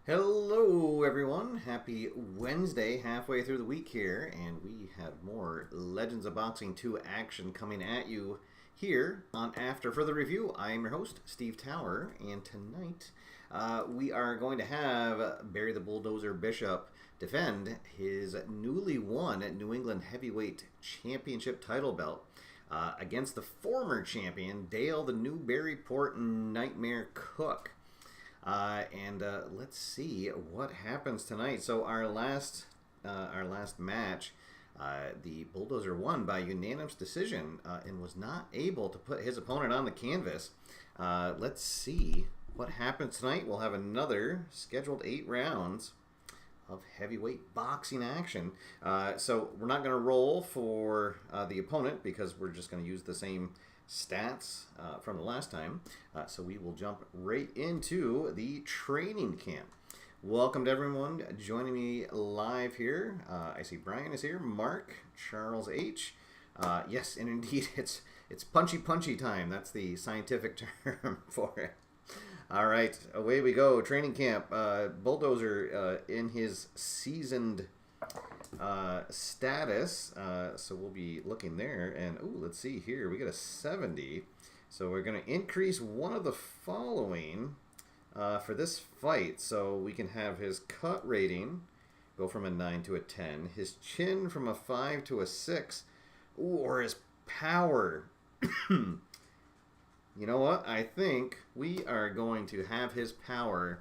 Hello everyone, happy Wednesday, halfway through the week here, and we have more Legends of Boxing 2 action coming at you here on After Further Review. I am your host, Steve Tower, and tonight we are going to have Barry the Bulldozer Bishop defend his newly won New England Heavyweight Championship title belt against the former champion, Dale the Newburyport Nightmare Cook. Let's see what happens tonight. So our last match, the Bulldozer won by unanimous decision and was not able to put his opponent on the canvas. Let's see what happens tonight. We'll have another scheduled 8 rounds of heavyweight boxing action. So we're not going to roll for the opponent because we're just going to use the same stats from the last time. So we will jump right into the training camp. Welcome to everyone joining me live here. I see Brian is here, Mark, Charles H. Yes, and indeed it's punchy time. That's the scientific term for it. All right, away we go. Training camp. Bulldozer in his seasoned status, so we'll be looking there, and let's see here, we get a 70, so we're going to increase one of the following for this fight, so we can have his cut rating go from a 9 to a 10, his chin from a 5 to a 6, or his power. You know what, I think we are going to have his power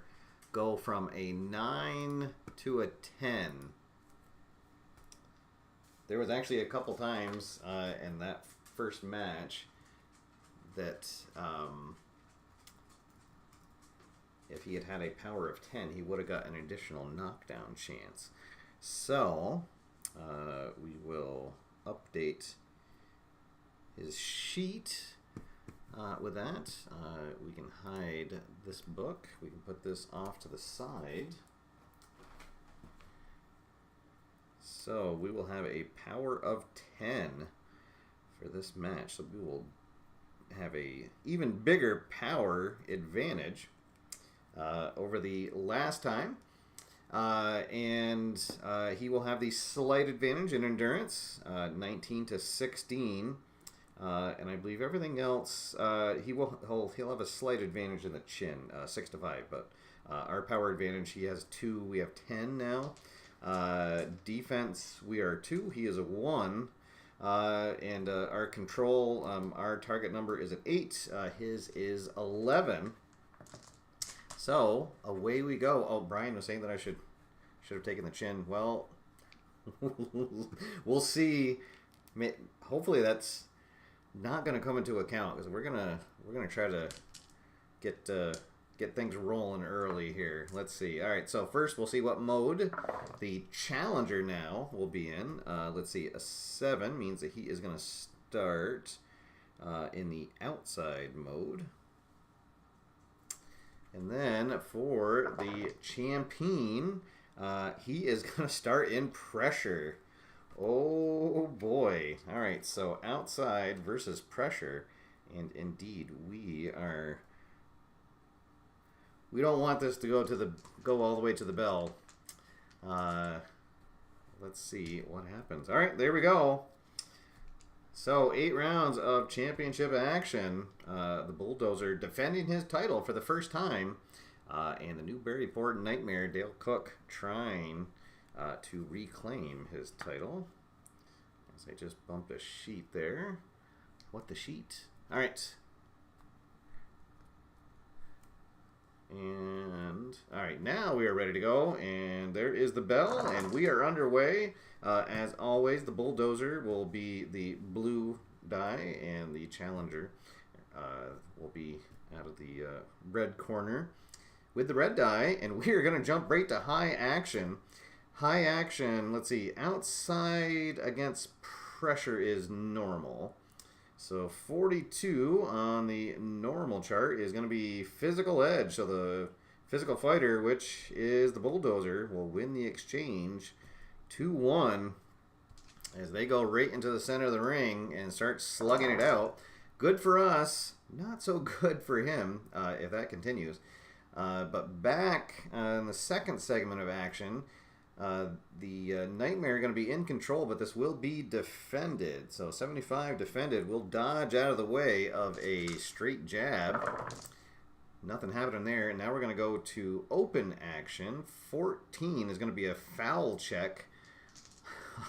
go from a 9 to a 10. There was actually a couple times in that first match that if he had had a power of 10, he would have got an additional knockdown chance. So we will update his sheet with that. We can hide this book. We can put this off to the side. So we will have a power of 10 for this match. So we will have a even bigger power advantage over the last time. He will have the slight advantage in endurance, 19 to 16. And I believe everything else, he'll have a slight advantage in the chin, 6 to 5. But our power advantage, he has 2. We have 10 now. Defense, we are 2. He is a 1. Our control, our target number is at 8. His is 11. So away we go. Oh, Brian was saying that I should have taken the chin. Well, we'll see. Hopefully that's not going to come into account because we're gonna try to get things rolling early here. Let's see. All right, so first we'll see what mode the challenger now will be in. Let's see, a 7 means that he is going to start in the outside mode. And then for the champion, he is going to start in pressure. Oh boy. All right, so outside versus pressure. And indeed, we don't want this to go all the way to the bell. Let's see what happens. All right, there we go. So 8 rounds of championship action. The Bulldozer defending his title for the first time. And the Newburyport Nightmare, Dale Cook, trying to reclaim his title. As I just bumped a sheet there. What the sheet? All right. And all right, now we are ready to go, and there is the bell, and we are underway. As always, the Bulldozer will be the blue die, and the challenger will be out of the red corner with the red die, and we are going to jump right to high action. High action, let's see, outside against pressure is normal. So 42 on the normal chart is going to be physical edge. So the physical fighter, which is the Bulldozer, will win the exchange 2-1 as they go right into the center of the ring and start slugging it out. Good for us, not so good for him if that continues. But back in the second segment of action, the Nightmare are going to be in control, but this will be defended. So 75 defended. We'll dodge out of the way of a straight jab. Nothing happening there. And now we're going to go to open action. 14 is going to be a foul check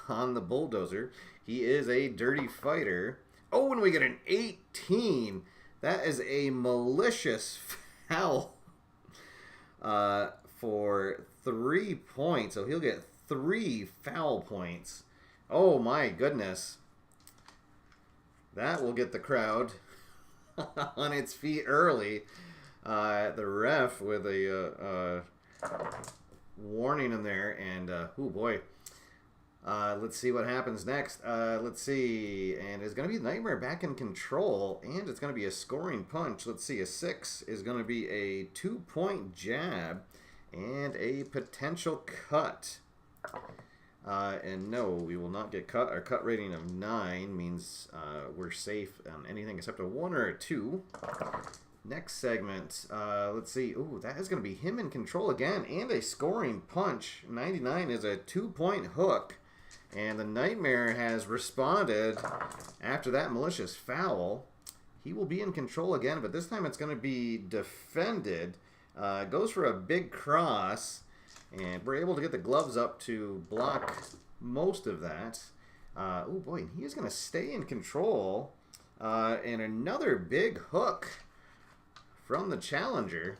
on the Bulldozer. He is a dirty fighter. Oh, and we get an 18. That is a malicious foul for 3 points. So he'll get 3 foul points. Oh my goodness. That will get the crowd on its feet early. The ref with a warning in there, and oh boy. Let's see what happens next. Let's see, and it's going to be Nightmare back in control, and it's going to be a scoring punch. Let's see, a 6 is going to be a 2-point jab and a potential cut. And no, we will not get cut. Our cut rating of 9 means we're safe on anything except a 1 or a 2. Next segment, let's see. Ooh, that is going to be him in control again, and a scoring punch. 99 is a 2-point hook. And the Nightmare has responded after that malicious foul. He will be in control again, but this time it's going to be defended. Goes for a big cross, and we're able to get the gloves up to block most of that. Oh boy, he is going to stay in control. And another big hook from the challenger.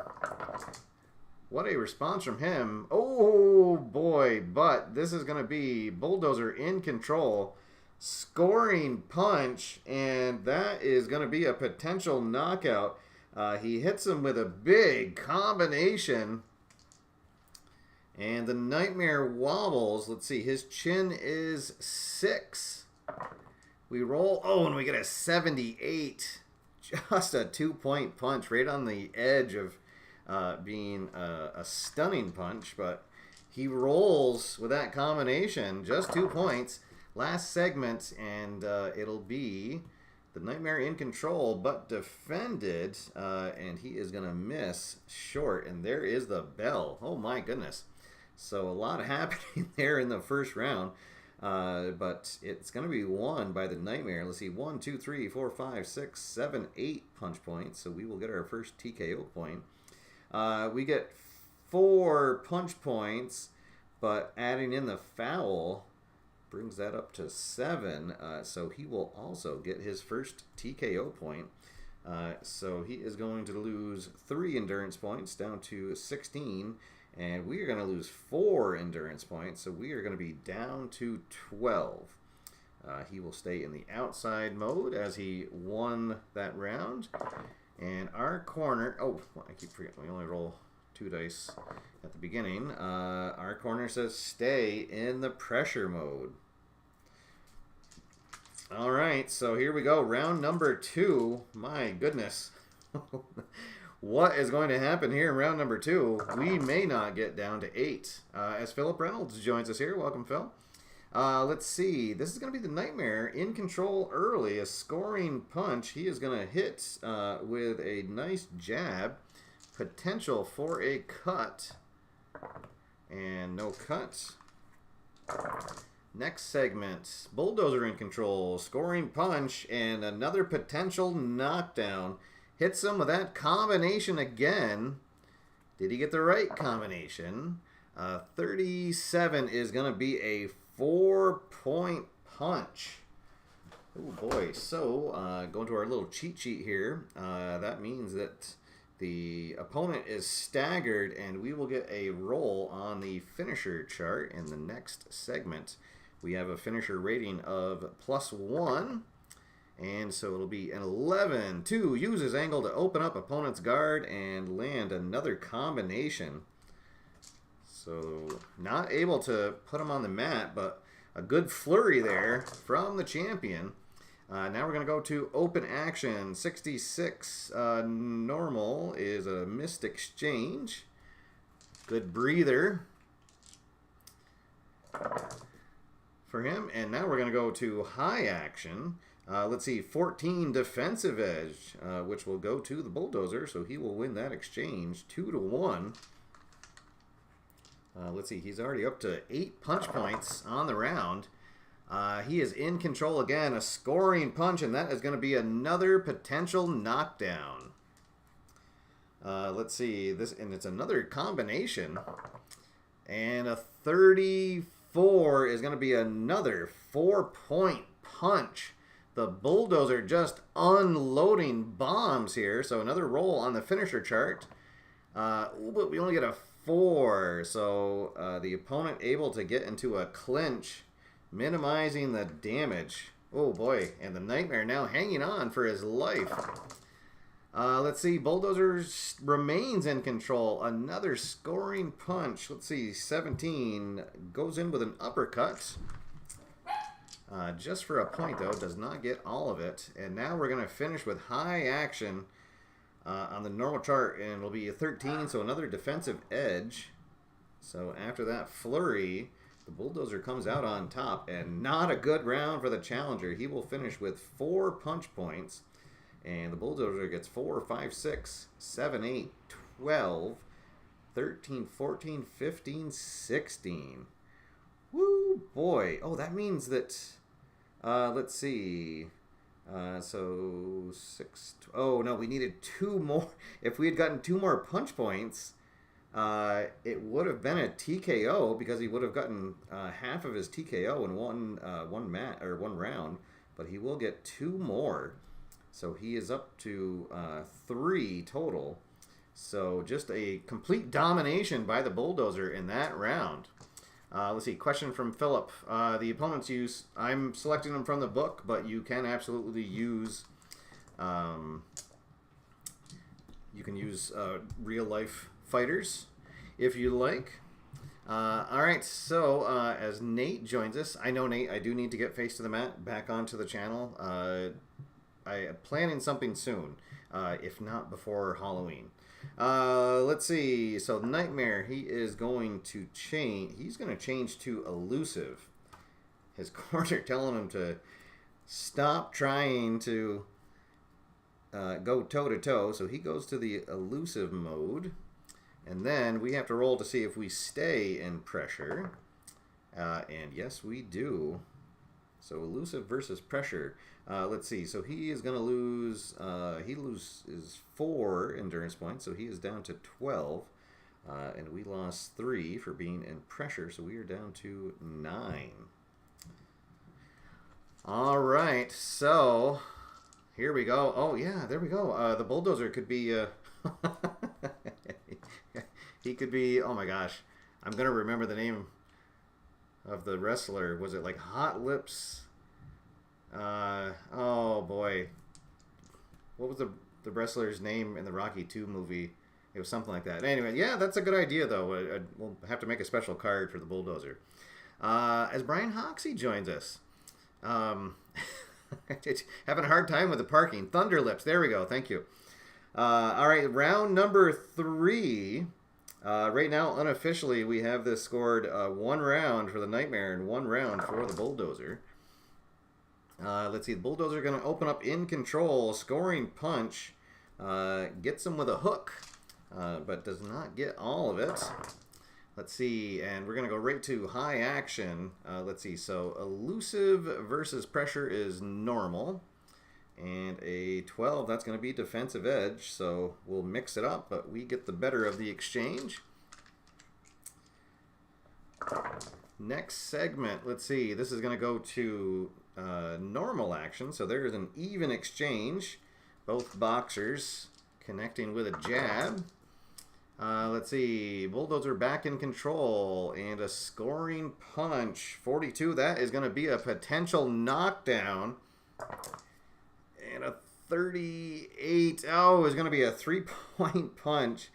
What a response from him. Oh boy, but this is going to be Bulldozer in control. Scoring punch, and that is going to be a potential knockout. He hits him with a big combination. And the Nightmare wobbles. Let's see, his chin is 6. We roll. Oh, and we get a 78. Just a 2-point punch right on the edge of being a stunning punch, but he rolls with that combination. Just 2 points. Last segment, and it'll be the Nightmare in control, but defended, and he is going to miss short, and there is the bell. Oh my goodness. So a lot happening there in the first round, but it's going to be won by the Nightmare. Let's see, 1, 2, 3, 4, 5, 6, 7, 8 punch points, so we will get our first TKO point. We get 4 punch points, but adding in the foul brings that up to 7. So he will also get his first TKO point. So he is going to lose 3 endurance points down to 16. And we are going to lose 4 endurance points. So we are going to be down to 12. He will stay in the outside mode as he won that round. And our corner, oh, I keep forgetting, we only roll 2 dice at the beginning. Our corner says stay in the pressure mode. All right, so here we go. Round number 2. My goodness. What is going to happen here in round number 2? We may not get down to 8. As Philip Reynolds joins us here. Welcome, Phil. Let's see. This is going to be the Nightmare in control early. A scoring punch. He is going to hit with a nice jab. Potential for a cut. And no cut. Next segment. Bulldozer in control. Scoring punch. And another potential knockdown. Hits him with that combination again. Did he get the right combination? 37 is going to be a 4-point punch. Oh boy. So, going to our little cheat sheet here. That means that the opponent is staggered, and we will get a roll on the finisher chart in the next segment. We have a finisher rating of +1. And so it'll be an 11. 2, use his angle to open up opponent's guard and land another combination. So not able to put him on the mat, but a good flurry there from the champion. Now we're going to go to open action. 66 normal is a missed exchange. Good breather for him. And now we're going to go to high action. Let's see, 14 defensive edge, which will go to the Bulldozer, so he will win that exchange 2-1. Let's see, he's already up to 8 punch points on the round. He is in control again, a scoring punch, and that is going to be another potential knockdown. Let's see, this, and it's another combination. And a 34 is going to be another 4-point punch. The Bulldozer just unloading bombs here. So another roll on the finisher chart. But we only get a 4. So the opponent able to get into a clinch, minimizing the damage. Oh boy, and the Nightmare now hanging on for his life. Let's see, Bulldozer remains in control. Another scoring punch. Let's see, 17 goes in with an uppercut. Just for a point, though, does not get all of it. And now we're going to finish with high action on the normal chart, and it'll be a 13, so another defensive edge. So after that flurry, the Bulldozer comes out on top, and not a good round for the challenger. He will finish with 4 punch points, and the Bulldozer gets 4, 5, 6, 7, 8, 12, 13, 14, 15, 16. Woo, boy. Oh, that means that... let's see. So 6. Oh no, we needed 2 more. If we had gotten 2 more punch points, it would have been a TKO because he would have gotten half of his TKO in one round. But he will get 2 more, so he is up to 3 total. So just a complete domination by the Bulldozer in that round. Let's see, question from Philip. The opponents use, I'm selecting them from the book, but you can absolutely use, you can use real life fighters if you like. All right, so as Nate joins us, I know Nate, I do need to get Face to the Mat back onto the channel. I am planning something soon, if not before Halloween. Let's see. So Nightmare, he is going to change. He's going to change to elusive. His corner telling him to stop trying to go toe to toe. So he goes to the elusive mode, and then we have to roll to see if we stay in pressure. And yes, we do. So elusive versus pressure. Let's see. So he is going to lose. He loses 4 endurance points, so he is down to 12. And we lost 3 for being in pressure, so we are down to 9. All right. So here we go. Oh yeah, there we go. The Bulldozer could be. He could be. Oh my gosh, I'm gonna remember the name of the wrestler. Was it like Hot Lips? Oh boy, what was the wrestler's name in the Rocky 2 movie? It was something like that. Anyway, yeah, that's a good idea though. We'll have to make a special card for the Bulldozer. As Brian Hoxie joins us, having a hard time with the parking. Thunder Lips, there we go. Thank you. All right, round number 3. Right now, unofficially, we have this scored 1 round for the Nightmare and 1 round for the Bulldozer. Let's see, the Bulldozer going to open up in control, scoring punch, gets him with a hook, but does not get all of it. Let's see, and we're going to go right to high action. Let's see, so elusive versus pressure is normal, and a 12, that's going to be defensive edge, so we'll mix it up, but we get the better of the exchange. Next segment, let's see, this is going to go to normal action, so there's an even exchange, both boxers connecting with a jab. Let's see, Bulldozer back in control, and a scoring punch, 42, that is going to be a potential knockdown, and a 38, oh, is going to be a 3-point punch,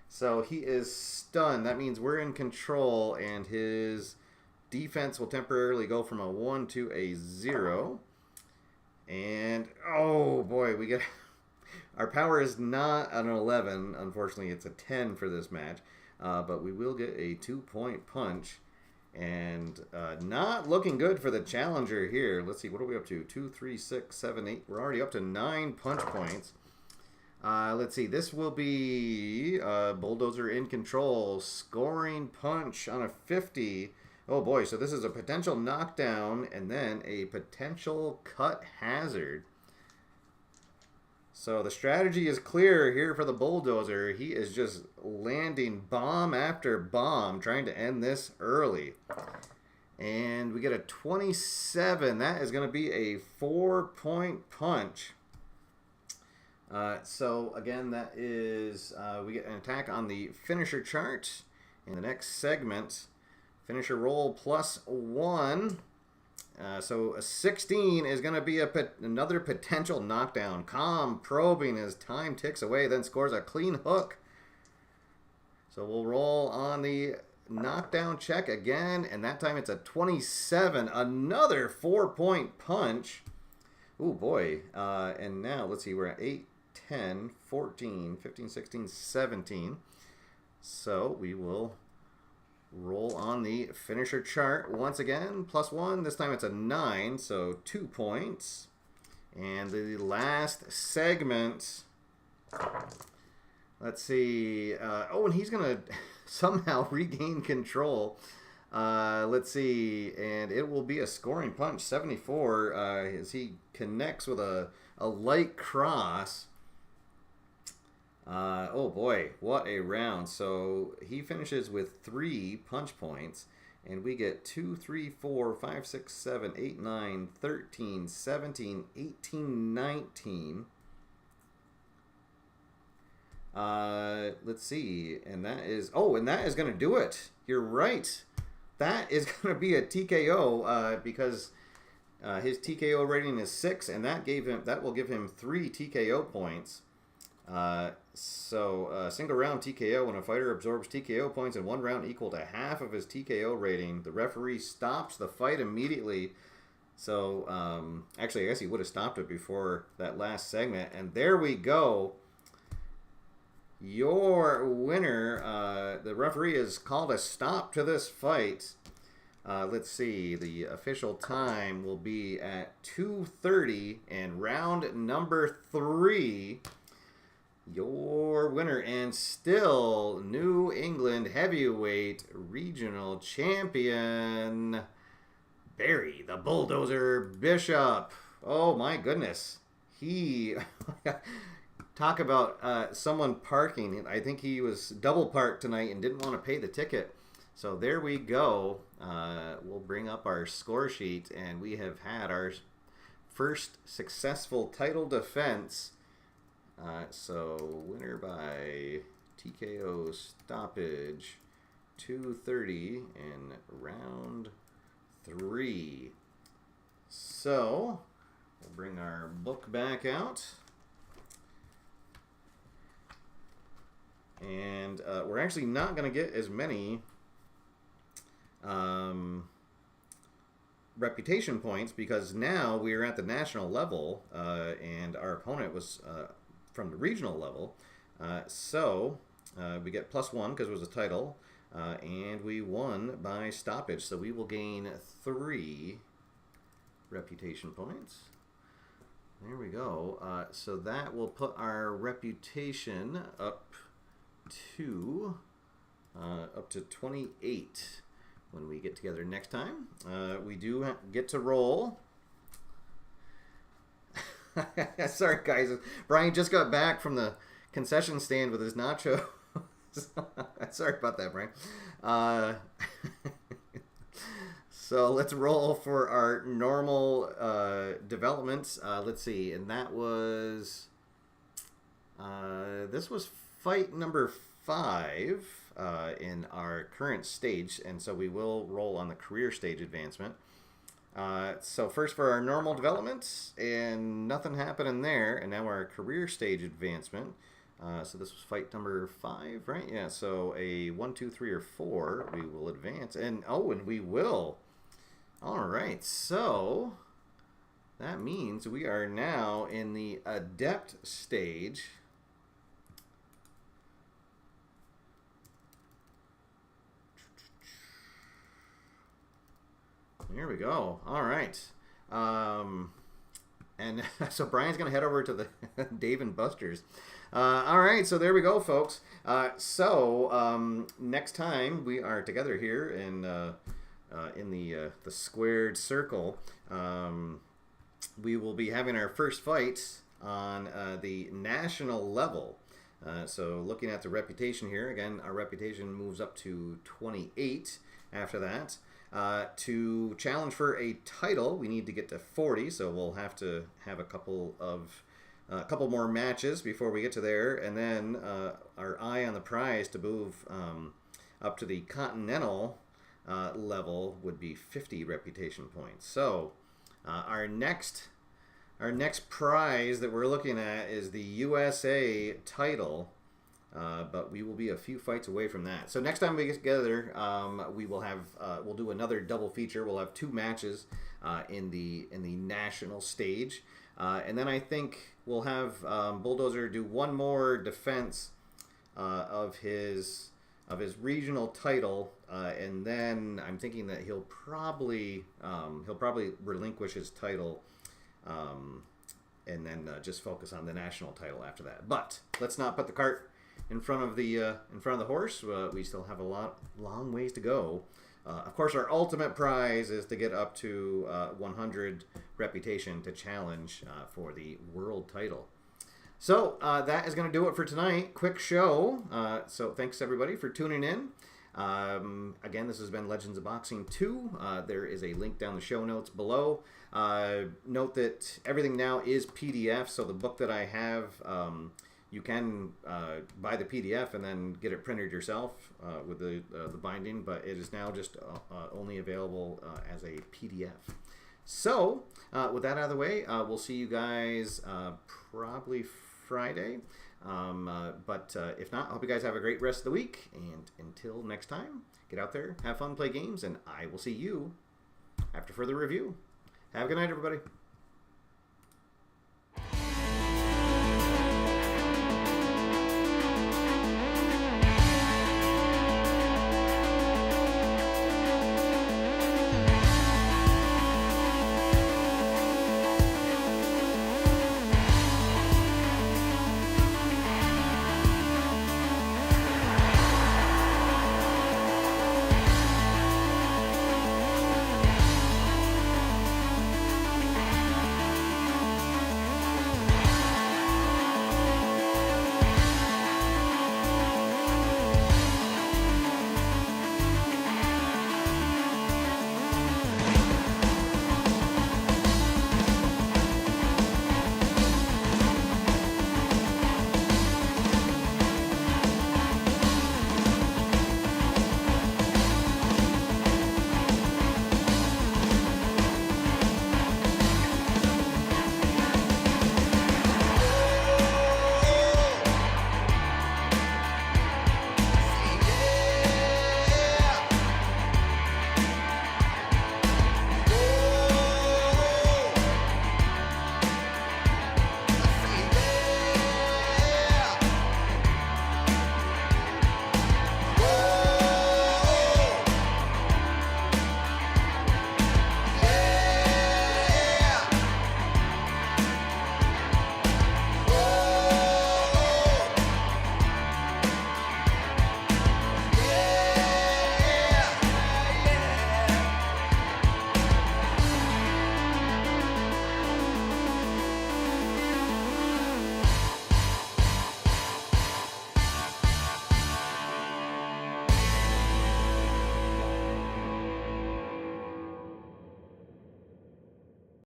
so he is stunned. That means we're in control, and his defense will temporarily go from a 1 to a 0. And, oh boy, we get... Our power is not an 11. Unfortunately, it's a 10 for this match. But we will get a 2-point punch. And not looking good for the challenger here. Let's see, what are we up to? 2, 3, 6, 7, 8. We're already up to 9 punch points. Let's see, this will be Bulldozer in control. Scoring punch on a 50. Oh boy, so this is a potential knockdown and then a potential cut hazard. So the strategy is clear here for the Bulldozer. He is just landing bomb after bomb, trying to end this early. And we get a 27. That is going to be a 4-point punch. So again, that is, we get an attack on the finisher chart. In the next segment, finisher roll +1. So a 16 is going to be another potential knockdown. Calm probing as time ticks away, then scores a clean hook. So we'll roll on the knockdown check again, and that time it's a 27. Another 4-point punch. Oh boy. And now let's see, we're at 8, 10, 14, 15, 16, 17. So we will roll on the finisher chart once again. +1. This time it's a 9, so 2 points. And the last segment. Let's see. Oh, and he's going to somehow regain control. Let's see. And it will be a scoring punch, 74, as he connects with a light cross. Oh boy, what a round. So he finishes with 3 punch points, and we get 2, 3, 4, 5, 6, 7, 8, 9, 13, 17, 18, 19. Let's see, and that is, oh, and that is going to do it. You're right. That is going to be a TKO, because his TKO rating is 6, and that will give him 3 TKO points. So single round TKO, when a fighter absorbs TKO points in one round equal to half of his TKO rating, the referee stops the fight immediately. So actually, I guess he would have stopped it before that last segment. And there we go. Your winner. The referee has called a stop to this fight. Let's see. The official time will be at 2:30 and round number 3. Your winner and still New England heavyweight regional champion, Barry the Bulldozer Bishop. Oh my goodness. He, talk about someone parking. I think he was double parked tonight and didn't want to pay the ticket. So there we go. We'll bring up our score sheet, and we have had our first successful title defense. So winner by TKO stoppage, 2:30 in round 3. So we'll bring our book back out, and we're actually not going to get as many reputation points, because now we are at the national level, and our opponent was from the regional level. So we get +1 because it was a title, and we won by stoppage. So we will gain 3 reputation points. There we go. So that will put our reputation up to 28 when we get together next time. We do get to roll. Sorry, guys. Brian just got back from the concession stand with his nacho. Sorry about that, Brian. So let's roll for our normal developments. Let's see. And that was... this was fight number 5 in our current stage. And so we will roll on the career stage advancement. So first for our normal developments, and nothing happening there, and now our career stage advancement. So this was fight number 5, right? Yeah, so a 1, 2, 3, or 4, we will advance, and oh, and we will. All right, so that means we are now in the adept stage. Here we go. All right. And so Brian's going to head over to the Dave and Buster's. All right, so there we go, folks. Next time we are together here in the squared circle, we will be having our first fight on the national level. So looking at the reputation here, again, our reputation moves up to 28 after that. To challenge for a title, we need to get to 40, so we'll have to have a couple more matches before we get to there, and then our eye on the prize to move up to the continental level would be 50 reputation points. So our next prize that we're looking at is the USA title. But we will be a few fights away from that. So next time we get together, we'll do another double feature. We'll have 2 matches in the national stage, and then I think we'll have Bulldozer do one more defense of his regional title, and then I'm thinking that he'll probably relinquish his title. And then just focus on the national title after that. But let's not put the cart in front of the horse. We still have a long ways to go. Of course, our ultimate prize is to get up to 100 reputation to challenge for the world title. So that is going to do it for tonight. Quick show. So thanks everybody for tuning in. Again, this has been Legends of Boxing 2. There is a link down the show notes below. Note that everything now is PDF, so the book that I have, you can buy the PDF and then get it printed yourself with the binding, but it is now just only available as a PDF. So, with that out of the way, we'll see you guys probably Friday. But if not, I hope you guys have a great rest of the week. And until next time, get out there, have fun, play games, and I will see you after further review. Have a good night, everybody.